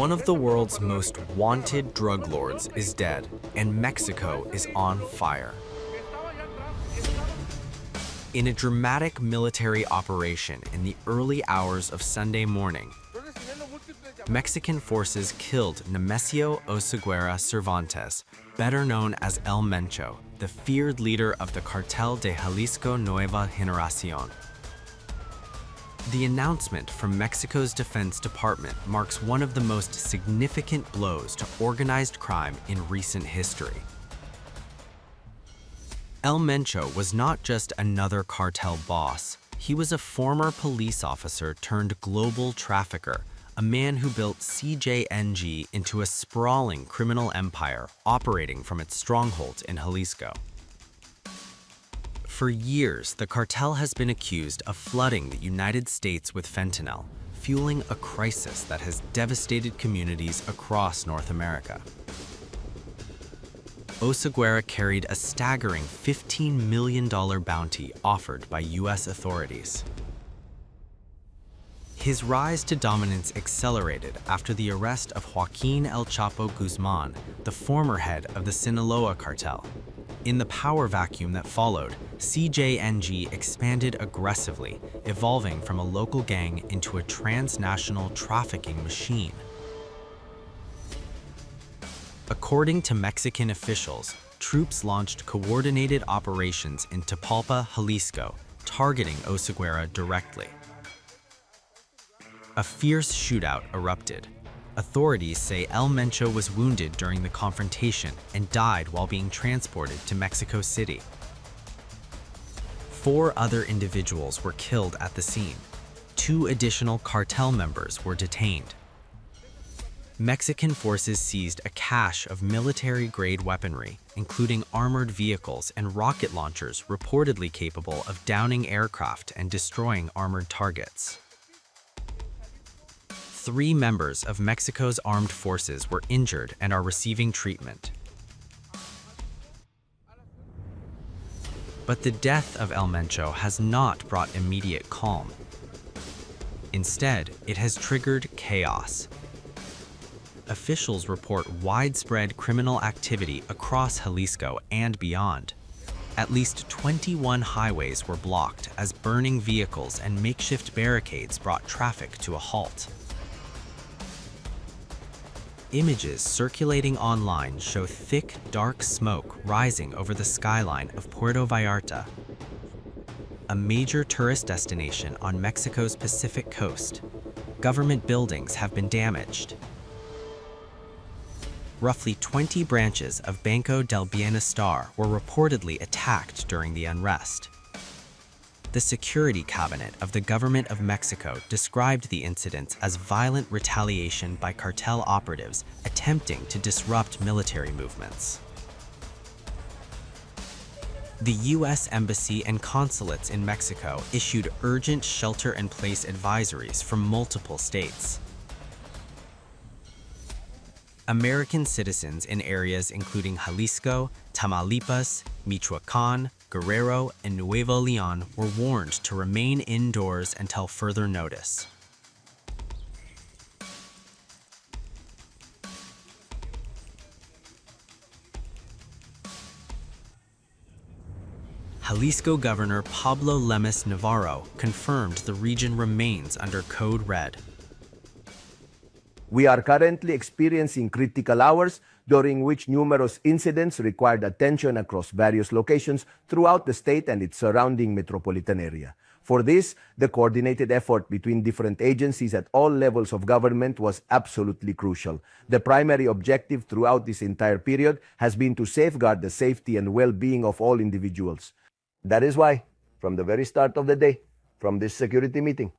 One of the world's most wanted drug lords is dead, and Mexico is on fire. In a dramatic military operation in the early hours of Sunday morning, Mexican forces killed Nemesio Oseguera Cervantes, better known as El Mencho, the feared leader of the Cartel de Jalisco Nueva Generación. The announcement from Mexico's Defense Department marks one of the most significant blows to organized crime in recent history. El Mencho was not just another cartel boss. He was a former police officer turned global trafficker, a man who built CJNG into a sprawling criminal empire operating from its stronghold in Jalisco. For years, the cartel has been accused of flooding the United States with fentanyl, fueling a crisis that has devastated communities across North America. Oseguera carried a staggering $15 million bounty offered by U.S. authorities. His rise to dominance accelerated after the arrest of Joaquin El Chapo Guzman, the former head of the Sinaloa cartel. In the power vacuum that followed, CJNG expanded aggressively, evolving from a local gang into a transnational trafficking machine. According to Mexican officials, troops launched coordinated operations in Tapalpa, Jalisco, targeting Oseguera directly. A fierce shootout erupted. Authorities say El Mencho was wounded during the confrontation and died while being transported to Mexico City. 4 other individuals were killed at the scene. 2 additional cartel members were detained. Mexican forces seized a cache of military-grade weaponry, including armored vehicles and rocket launchers reportedly capable of downing aircraft and destroying armored targets. 3 members of Mexico's armed forces were injured and are receiving treatment. But the death of El Mencho has not brought immediate calm. Instead, it has triggered chaos. Officials report widespread criminal activity across Jalisco and beyond. At least 21 highways were blocked as burning vehicles and makeshift barricades brought traffic to a halt. Images circulating online show thick, dark smoke rising over the skyline of Puerto Vallarta, a major tourist destination on Mexico's Pacific coast. Government buildings have been damaged. Roughly 20 branches of Banco del Bienestar were reportedly attacked during the unrest. The Security Cabinet of the Government of Mexico described the incidents as violent retaliation by cartel operatives attempting to disrupt military movements. The U.S. Embassy and consulates in Mexico issued urgent shelter-in-place advisories from multiple states. American citizens in areas including Jalisco, Tamaulipas, Michoacán, Guerrero, and Nuevo León were warned to remain indoors until further notice. Jalisco Governor Pablo Lemus Navarro confirmed the region remains under Code Red. We are currently experiencing critical hours during which numerous incidents required attention across various locations throughout the state and its surrounding metropolitan area. For this, the coordinated effort between different agencies at all levels of government was absolutely crucial. The primary objective throughout this entire period has been to safeguard the safety and well-being of all individuals. That is why, from the very start of the day, from this security meeting,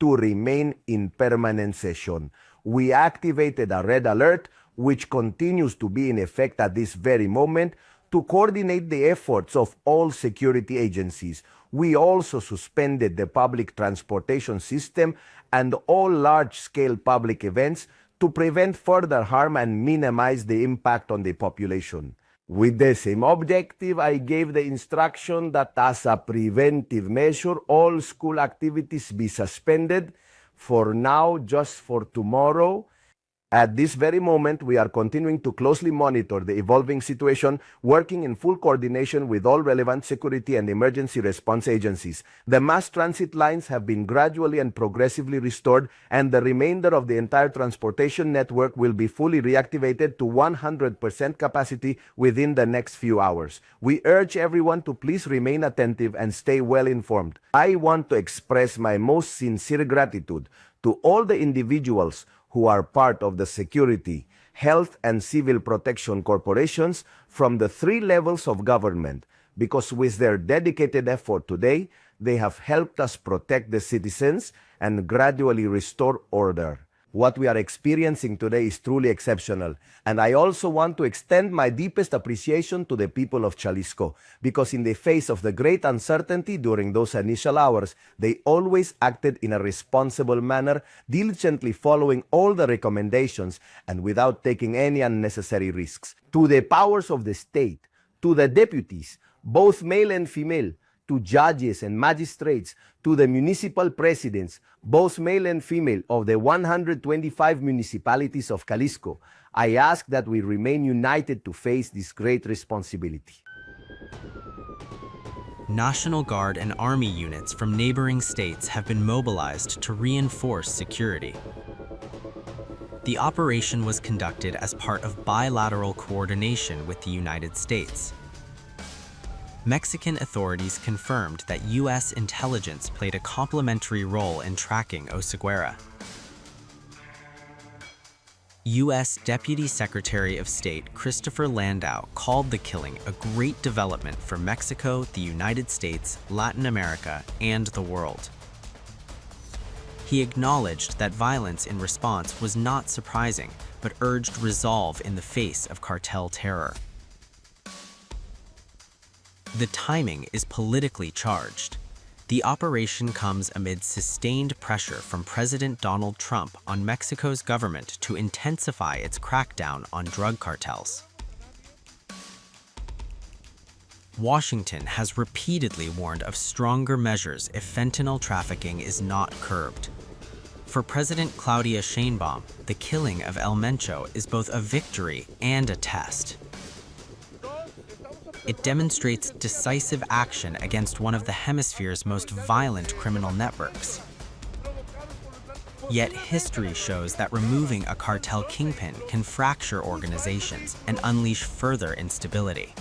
to remain in permanent session, we activated a red alert, which continues to be in effect at this very moment, to coordinate the efforts of all security agencies. We also suspended the public transportation system and all large-scale public events to prevent further harm and minimize the impact on the population. With the same objective, I gave the instruction that as a preventive measure, all school activities be suspended for now, just for tomorrow. At this very moment, we are continuing to closely monitor the evolving situation, working in full coordination with all relevant security and emergency response agencies. The mass transit lines have been gradually and progressively restored, and the remainder of the entire transportation network will be fully reactivated to 100% capacity within the next few hours. We urge everyone to please remain attentive and stay well informed. I want to express my most sincere gratitude to all the individuals who are part of the security, health, and civil protection corporations from the three levels of government, because with their dedicated effort today, they have helped us protect the citizens and gradually restore order. What we are experiencing today is truly exceptional, and I also want to extend my deepest appreciation to the people of Jalisco, because in the face of the great uncertainty during those initial hours, they always acted in a responsible manner, diligently following all the recommendations and without taking any unnecessary risks. To the powers of the state, to the deputies, both male and female, to judges and magistrates, to the municipal presidents, both male and female, of the 125 municipalities of Jalisco, I ask that we remain united to face this great responsibility. National Guard and Army units from neighboring states have been mobilized to reinforce security. The operation was conducted as part of bilateral coordination with the United States. Mexican authorities confirmed that U.S. intelligence played a complementary role in tracking Oseguera. U.S. Deputy Secretary of State Christopher Landau called the killing a great development for Mexico, the United States, Latin America, and the world. He acknowledged that violence in response was not surprising, but urged resolve in the face of cartel terror. The timing is politically charged. The operation comes amid sustained pressure from President Donald Trump on Mexico's government to intensify its crackdown on drug cartels. Washington has repeatedly warned of stronger measures if fentanyl trafficking is not curbed. For President Claudia Sheinbaum, the killing of El Mencho is both a victory and a test. It demonstrates decisive action against one of the hemisphere's most violent criminal networks. Yet history shows that removing a cartel kingpin can fracture organizations and unleash further instability.